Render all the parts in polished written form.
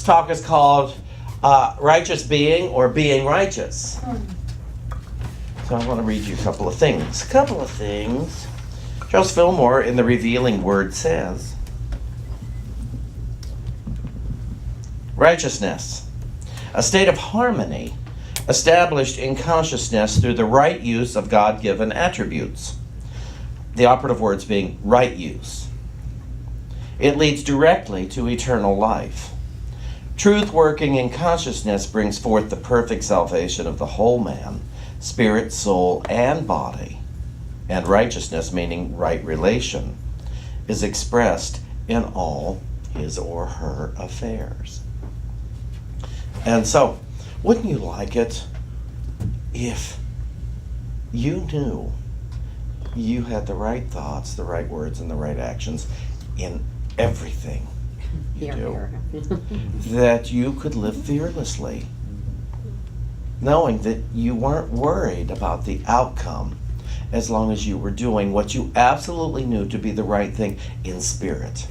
talk is called Righteous Being or Being Righteous. So I want to read you a couple of things. Charles Fillmore in The Revealing Word says, righteousness, a state of harmony established in consciousness through the right use of God-given attributes. The operative words being right use. It leads directly to eternal life. Truth working in consciousness brings forth the perfect salvation of the whole man, spirit, soul, and body. And righteousness, meaning right relation, is expressed in all his or her affairs. And so, wouldn't you like it if you knew you had the right thoughts, the right words, and the right actions in everything you do? That you could live fearlessly, knowing that you weren't worried about the outcome as long as you were doing what you absolutely knew to be the right thing in spirit.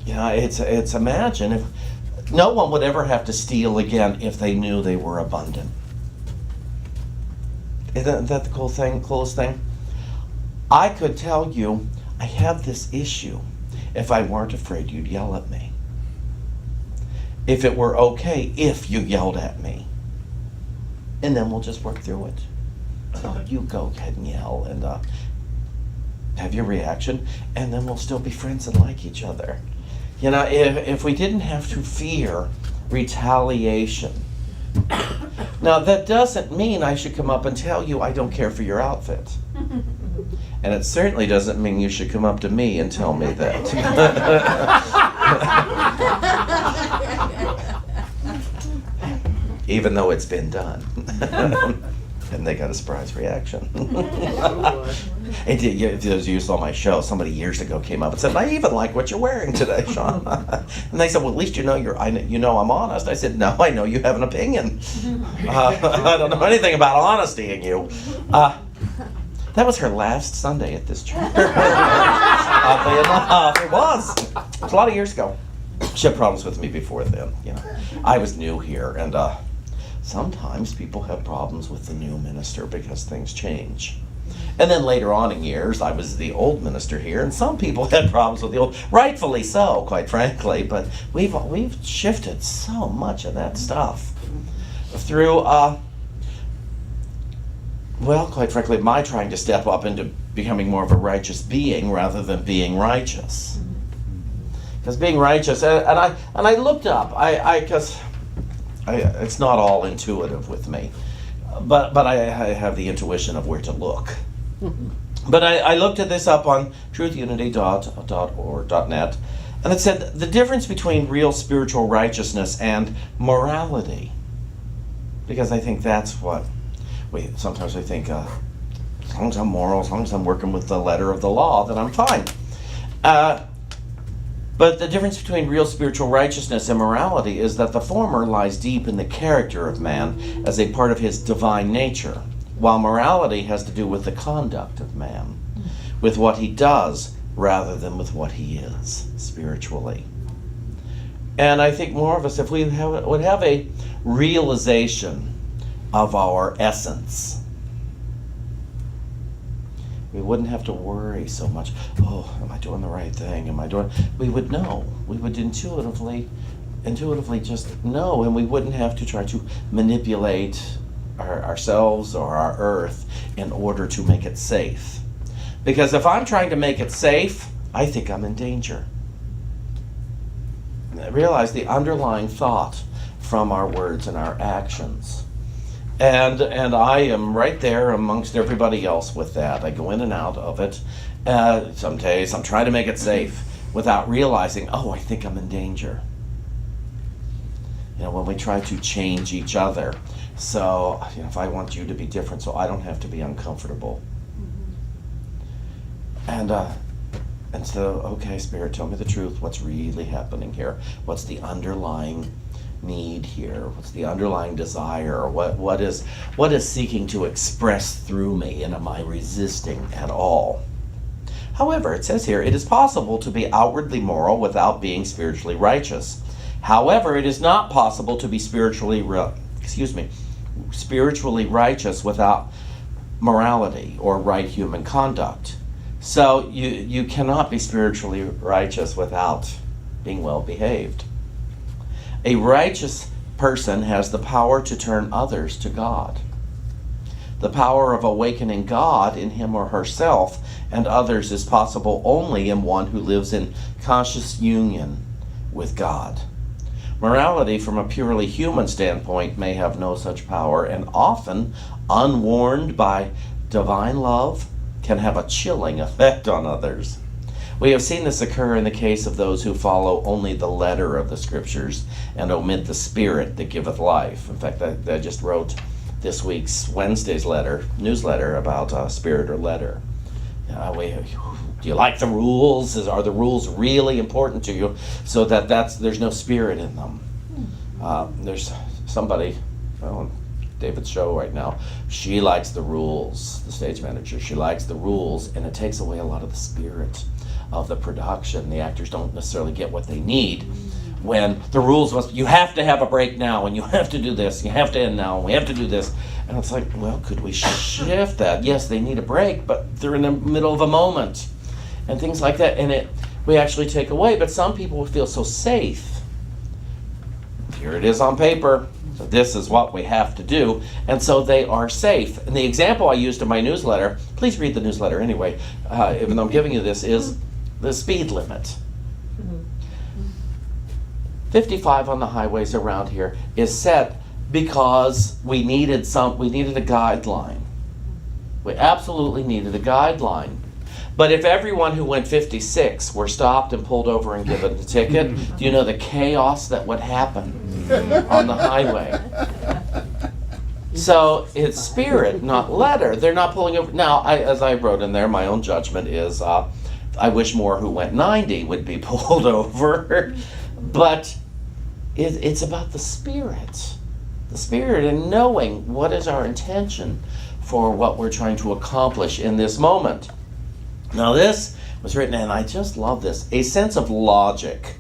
You know, it's imagine if no one would ever have to steal again if they knew they were abundant. Isn't that the coolest thing? I could tell you, I have this issue. If I weren't afraid, you'd yell at me. If it were okay if you yelled at me. And then we'll just work through it. So you go ahead and yell and have your reaction, and then we'll still be friends and like each other. You know, if we didn't have to fear retaliation. Now, that doesn't mean I should come up and tell you I don't care for your outfit. And it certainly doesn't mean you should come up to me and tell me that. Even though it's been done. And they got a surprise reaction. And if those of you who saw my show, somebody years ago came up and said, I even like what you're wearing today, Shawn. And they said, well, at least you know I'm honest. I said, no, I know you have an opinion. I don't know anything about honesty in you. That was her last Sunday at this church. Oddly enough, it was a lot of years ago. She had problems with me before then. You know, I was new here, and sometimes people have problems with the new minister because things change. And then later on in years, I was the old minister here, and some people had problems with the old, rightfully so, quite frankly. But we've shifted so much of that stuff through. Well, quite frankly, my trying to step up into becoming more of a righteous being rather than being righteous. Because being righteous, and I looked up, because it's not all intuitive with me, but I have the intuition of where to look. But I looked at this up on truthunity.org.net, and it said the difference between real spiritual righteousness and morality. Because I think that's what sometimes we think, as long as I'm moral, as long as I'm working with the letter of the law, then I'm fine. But the difference between real spiritual righteousness and morality is that the former lies deep in the character of man as a part of his divine nature, while morality has to do with the conduct of man, with what he does rather than with what he is spiritually. And I think more of us, if we would have a realization of our essence, we wouldn't have to worry so much. Oh, am I doing the right thing? We would know. We would intuitively just know, and we wouldn't have to try to manipulate ourselves or our earth in order to make it safe. Because if I'm trying to make it safe, I think I'm in danger. And I realize the underlying thought from our words and our actions. And I am right there amongst everybody else with that. I go in and out of it. Some days I'm trying to make it safe without realizing, oh, I think I'm in danger. You know, when we try to change each other. So, you know, if I want you to be different so I don't have to be uncomfortable. And so, okay, Spirit, tell me the truth. What's really happening here? What's the underlying need here? What's the underlying desire? What is seeking to express through me, and am I resisting at all? However, it says here, it is possible to be outwardly moral without being spiritually righteous. However, it is not possible to be spiritually righteous without morality or right human conduct. So you cannot be spiritually righteous without being well behaved. A righteous person has the power to turn others to God. The power of awakening God in him or herself and others is possible only in one who lives in conscious union with God. Morality from a purely human standpoint may have no such power, and often, unwarned by divine love, can have a chilling effect on others. We have seen this occur in the case of those who follow only the letter of the Scriptures and omit the spirit that giveth life. In fact, I just wrote this week's Wednesday's newsletter about spirit or letter. Do you like the rules? Are the rules really important to you? So there's no spirit in them. There's somebody, on David's show right now, she likes the rules, the stage manager. She likes the rules, and it takes away a lot of the spirit of the production. The actors don't necessarily get what they need when the rules you have to have a break now, and you have to do this, you have to end now, and we have to do this. And it's like, well, could we shift that? Yes, they need a break, but they're in the middle of a moment. And things like that, and we actually take away, but some people would feel so safe. Here it is on paper, so this is what we have to do, and so they are safe. And the example I used in my newsletter, please read the newsletter anyway, even though I'm giving you this, is the speed limit. 55 on the highways around here is set because we needed a guideline. We absolutely needed a guideline. But if everyone who went 56 were stopped and pulled over and given a ticket, do you know the chaos that would happen on the highway? So it's spirit, not letter. They're not pulling over. Now, as I wrote in there, my own judgment is I wish more who went 90 would be pulled over. But it's about the spirit. The spirit and knowing what is our intention for what we're trying to accomplish in this moment. Now this was written, and I just love this. A sense of logic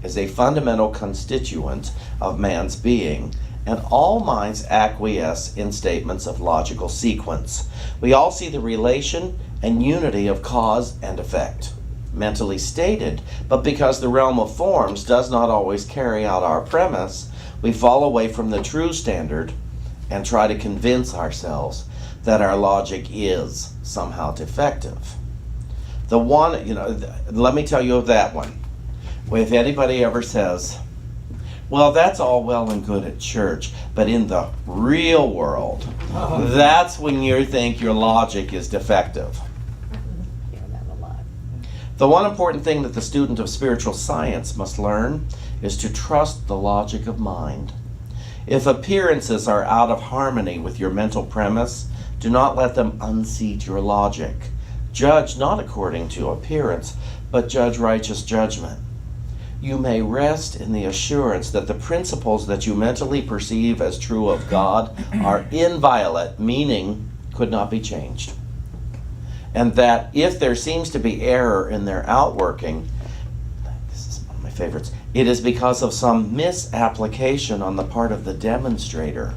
is a fundamental constituent of man's being, and all minds acquiesce in statements of logical sequence. We all see the relation and unity of cause and effect, mentally stated, but because the realm of forms does not always carry out our premise, we fall away from the true standard and try to convince ourselves that our logic is somehow defective. The one, let me tell you of that one. If anybody ever says, well, that's all well and good at church, but in the real world, that's when you think your logic is defective. The one important thing that the student of spiritual science must learn is to trust the logic of mind. If appearances are out of harmony with your mental premise, do not let them unseat your logic. Judge not according to appearance, but judge righteous judgment. You may rest in the assurance that the principles that you mentally perceive as true of God are inviolate, meaning could not be changed. And that if there seems to be error in their outworking, this is one of my favorites, it is because of some misapplication on the part of the demonstrator.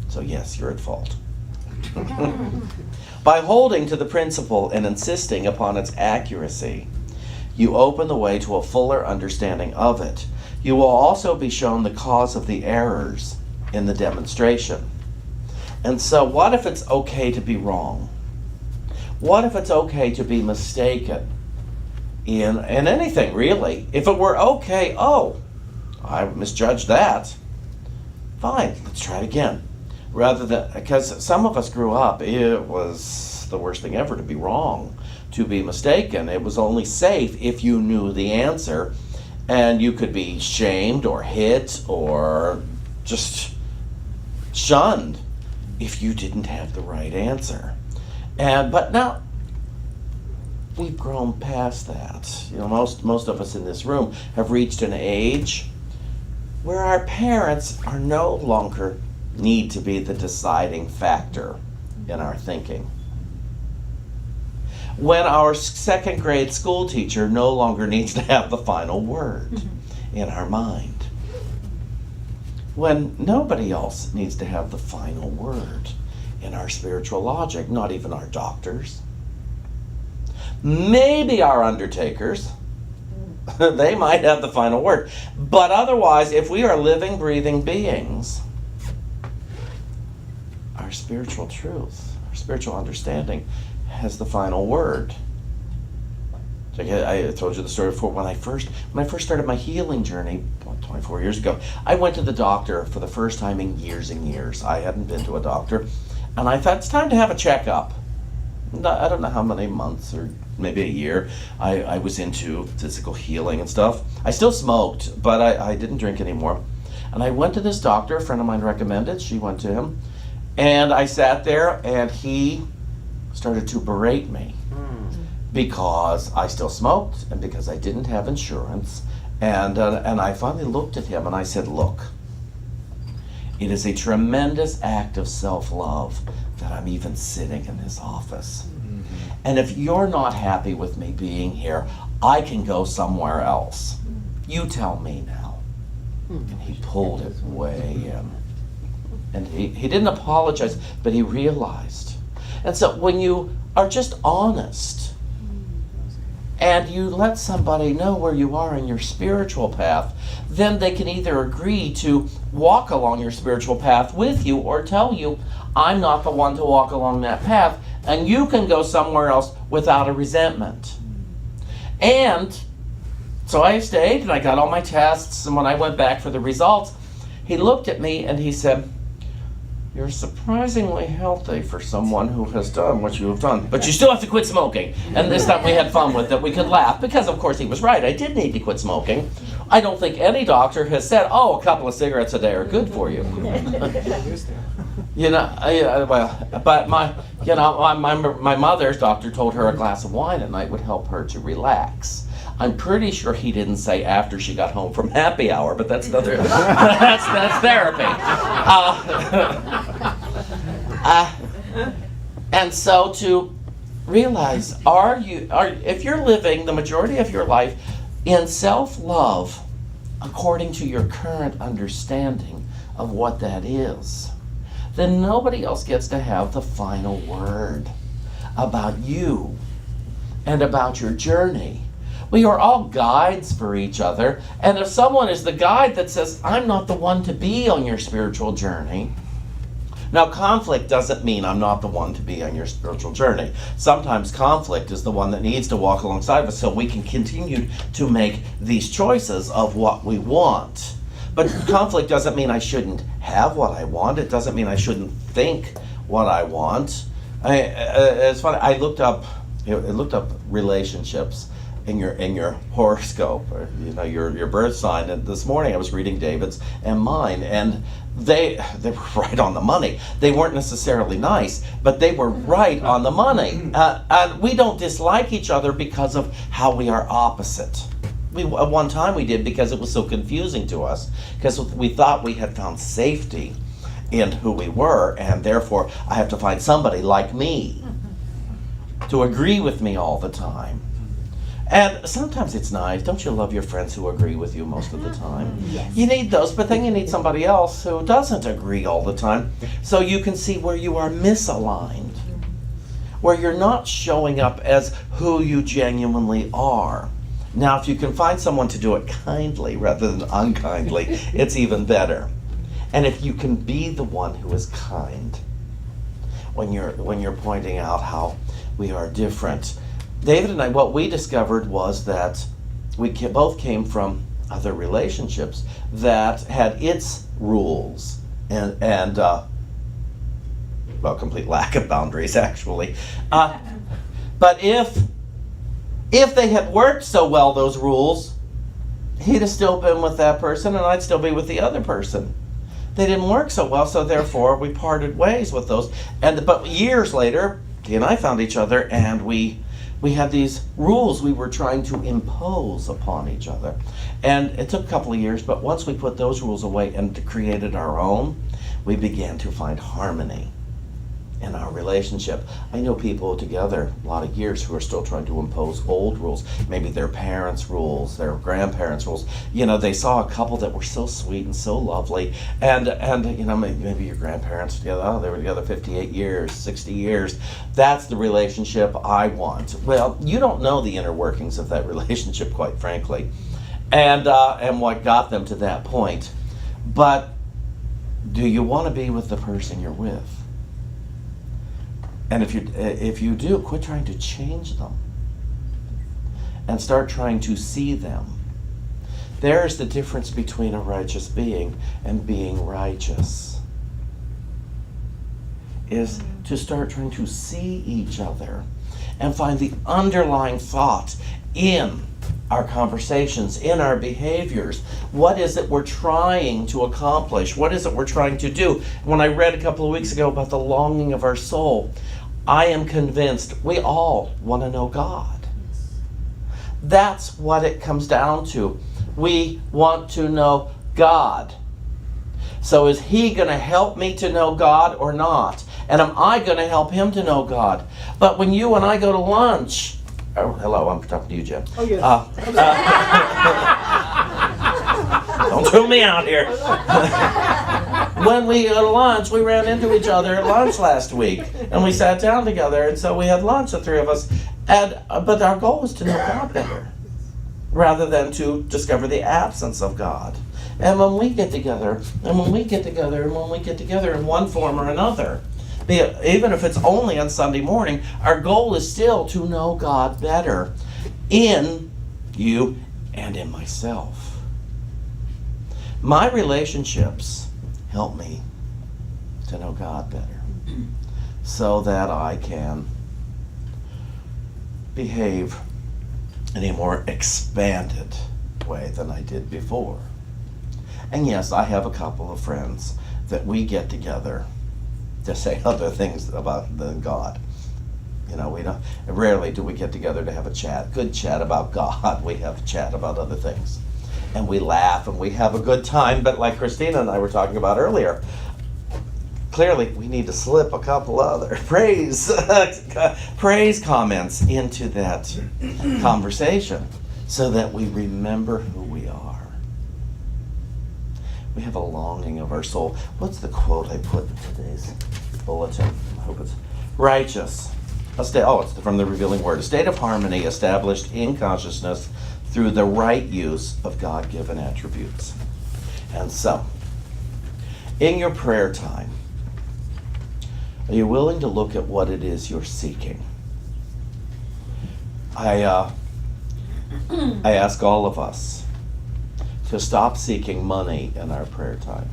So yes, you're at fault. By holding to the principle and insisting upon its accuracy, you open the way to a fuller understanding of it. You will also be shown the cause of the errors in the demonstration. And so what if it's okay to be wrong? What if it's okay to be mistaken in anything, really? If it were okay, I misjudged that. Fine, let's try it again. Rather than, because some of us grew up, it was the worst thing ever to be wrong, to be mistaken. It was only safe if you knew the answer, and you could be shamed or hit or just shunned if you didn't have the right answer. But now we've grown past that. Most of us in this room have reached an age where our parents are no longer need to be the deciding factor in our thinking. When our second grade school teacher no longer needs to have the final word in our mind. When nobody else needs to have the final word in our spiritual logic, not even our doctors. Maybe our undertakers. They might have the final word. But otherwise, if we are living, breathing beings, our spiritual truth, our spiritual understanding has the final word. I told you the story before. When I first started my healing journey, 24 years ago, I went to the doctor for the first time in years and years. I hadn't been to a doctor. And I thought, it's time to have a checkup. I don't know how many months or maybe a year I was into physical healing and stuff. I still smoked, but I didn't drink anymore. And I went to this doctor, a friend of mine recommended. She went to him. And I sat there, and he started to berate me because I still smoked and because I didn't have insurance. And I finally looked at him and I said, look, it is a tremendous act of self-love that I'm even sitting in this office. And if you're not happy with me being here, I can go somewhere else. You tell me now. And he pulled it way in. And he didn't apologize, but he realized. And so when you are just honest and you let somebody know where you are in your spiritual path, then they can either agree to walk along your spiritual path with you or tell you, I'm not the one to walk along that path, and you can go somewhere else without a resentment. And so I stayed and I got all my tests, and when I went back for the results, he looked at me and he said, you're surprisingly healthy for someone who has done what you have done, but you still have to quit smoking. And this time we had fun with it. We could laugh because, of course, he was right. I did need to quit smoking. I don't think any doctor has said, oh, a couple of cigarettes a day are good for you. But my mother's doctor told her a glass of wine at night would help her to relax. I'm pretty sure he didn't say after she got home from happy hour, but that's another. that's therapy. And so to realize, if you're living the majority of your life in self-love, according to your current understanding of what that is, then nobody else gets to have the final word about you and about your journey. We are all guides for each other, and if someone is the guide that says, I'm not the one to be on your spiritual journey. Now, conflict doesn't mean I'm not the one to be on your spiritual journey. Sometimes conflict is the one that needs to walk alongside of us so we can continue to make these choices of what we want. But conflict doesn't mean I shouldn't have what I want. It doesn't mean I shouldn't think what I want. It's funny, I looked up relationships in your horoscope, or your birth sign. And this morning I was reading David's and mine, and they were right on the money. They weren't necessarily nice, but they were right on the money. And we don't dislike each other because of how we are opposite. At one time we did because it was so confusing to us, because we thought we had found safety in who we were, and therefore I have to find somebody like me to agree with me all the time. And sometimes it's nice. Don't you love your friends who agree with you most of the time? Yes. You need those, but then you need somebody else who doesn't agree all the time, so you can see where you are misaligned, where you're not showing up as who you genuinely are. Now, if you can find someone to do it kindly rather than unkindly, it's even better. And if you can be the one who is kind when you're pointing out how we are different. David and I, what we discovered was that we both came from other relationships that had its rules and complete lack of boundaries, actually. But if they had worked so well, those rules, he'd have still been with that person and I'd still be with the other person. They didn't work so well, so therefore we parted ways with those. But years later, he and I found each other, and we had these rules we were trying to impose upon each other. And it took a couple of years, but once we put those rules away and created our own, we began to find harmony in our relationship. I know people together a lot of years who are still trying to impose old rules, maybe their parents' rules, their grandparents' rules. They saw a couple that were so sweet and so lovely, and maybe your grandparents together, they were together 58 years, 60 years. That's the relationship I want. Well, you don't know the inner workings of that relationship, quite frankly, and what got them to that point. But do you want to be with the person you're with? And if you do, quit trying to change them and start trying to see them. There's the difference between a righteous being and being righteous. Is to start trying to see each other and find the underlying thought in our conversations, in our behaviors. What is it we're trying to accomplish? What is it we're trying to do? When I read a couple of weeks ago about the longing of our soul, I am convinced we all want to know God. That's what it comes down to. We want to know God. So is He going to help me to know God or not? And am I going to help Him to know God? But when you and I go to lunch, oh, hello, I'm talking to you, Jim. Oh, yes. Don't throw me out here. When we go to lunch, we ran into each other at lunch last week, and we sat down together, and so we had lunch, the three of us. But our goal was to know God better, rather than to discover the absence of God. And when we get together, in one form or another, even if it's only on Sunday morning, our goal is still to know God better in you and in myself. My relationships help me to know God better so that I can behave in a more expanded way than I did before. And yes, I have a couple of friends that we get together to say other things about than God. We don't. Rarely do we get together to have a good chat about God. We have a chat about other things, and we laugh and we have a good time. But like Christina and I were talking about earlier, clearly we need to slip a couple other praise comments into that conversation so that we remember who we are. We have a longing of our soul. What's the quote I put in today's bulletin? I hope it's righteous. It's from the Revealing Word. A state of harmony established in consciousness through the right use of God-given attributes. And so, in your prayer time, are you willing to look at what it is you're seeking? I ask all of us to stop seeking money in our prayer time.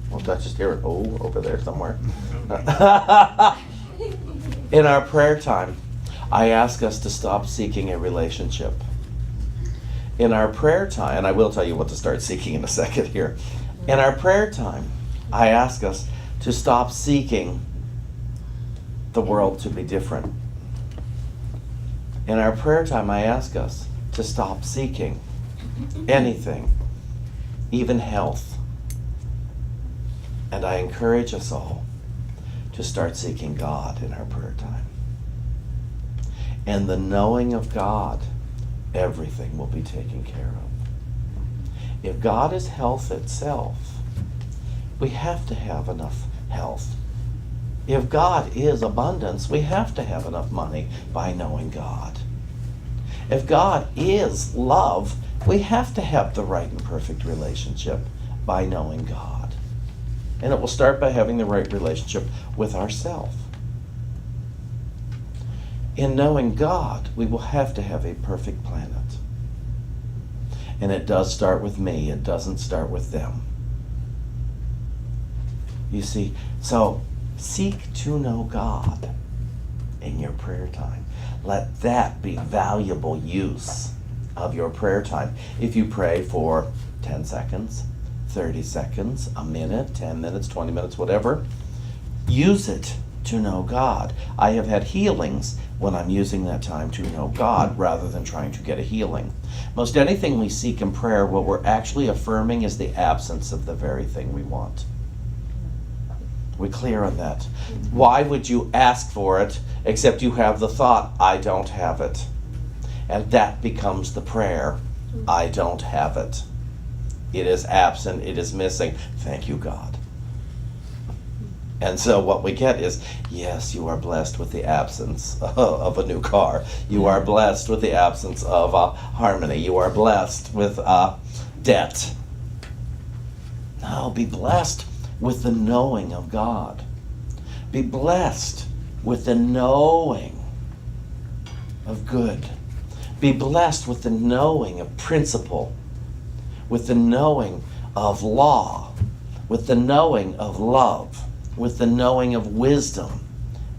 Well, don't just hear it. Oh, over there somewhere. In our prayer time, I ask us to stop seeking a relationship. In our prayer time, and I will tell you what to start seeking in a second here. In our prayer time, I ask us to stop seeking the world to be different. In our prayer time, I ask us to stop seeking anything, even health. And I encourage us all to start seeking God in our prayer time. And the knowing of God, everything will be taken care of. If God is health itself, we have to have enough health. If God is abundance, we have to have enough money by knowing God. If God is love, we have to have the right and perfect relationship by knowing God. And it will start by having the right relationship with ourselves. In knowing God, we will have to have a perfect planet. And it does start with me. It doesn't start with them. You see, so seek to know God in your prayer time. Let that be valuable use of your prayer time. If you pray for 10 seconds, 30 seconds, a minute, 10 minutes, 20 minutes, whatever, use it to know God. I have had healings when I'm using that time to know God rather than trying to get a healing. Most anything we seek in prayer, what we're actually affirming is the absence of the very thing we want. We clear on that? Why would you ask for it except you have the thought, I don't have it? And that becomes the prayer, I don't have it. It is absent, it is missing. Thank you, God. And so what we get is, yes, you are blessed with the absence of a new car. You are blessed with the absence of harmony. You are blessed with debt. No, be blessed with the knowing of God. Be blessed with the knowing of good. Be blessed with the knowing of principle, with the knowing of law, with the knowing of love, with the knowing of wisdom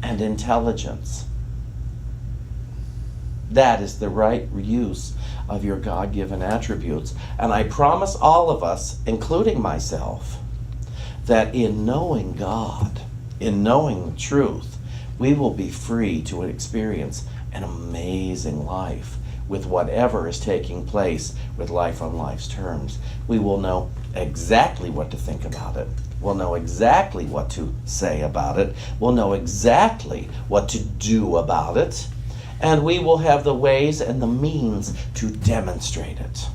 and intelligence. That is the right use of your God-given attributes. And I promise all of us, including myself, that in knowing God, in knowing the truth, we will be free to experience an amazing life with whatever is taking place with life on life's terms. We will know exactly what to think about it. We'll know exactly what to say about it. We'll know exactly what to do about it. And we will have the ways and the means to demonstrate it.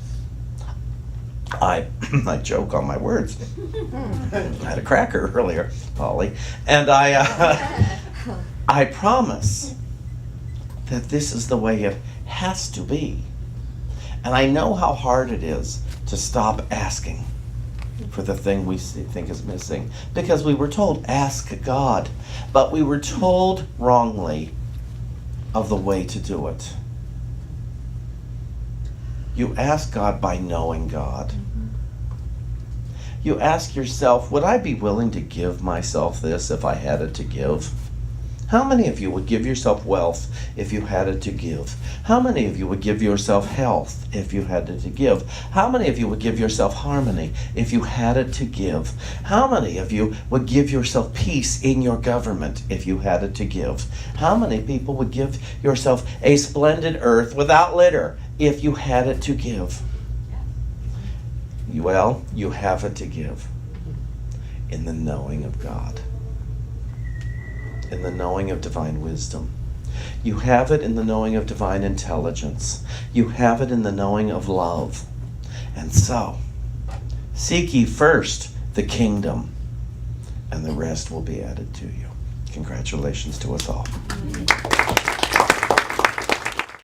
I joke on my words. I had a cracker earlier, Polly. And I promise that this is the way it has to be. And I know how hard it is to stop asking for the thing we think is missing. Because we were told, ask God. But we were told wrongly of the way to do it. You ask God by knowing God. You ask yourself, would I be willing to give myself this if I had it to give? How many of you would give yourself wealth if you had it to give? How many of you would give yourself health if you had it to give? How many of you would give yourself harmony if you had it to give? How many of you would give yourself peace in your government if you had it to give? How many people would give yourself a splendid earth without litter if you had it to give? Well, you have it to give in the knowing of God, in the knowing of divine wisdom. You have it in the knowing of divine intelligence. You have it in the knowing of love. And so, seek ye first the kingdom, and the rest will be added to you. Congratulations to us all.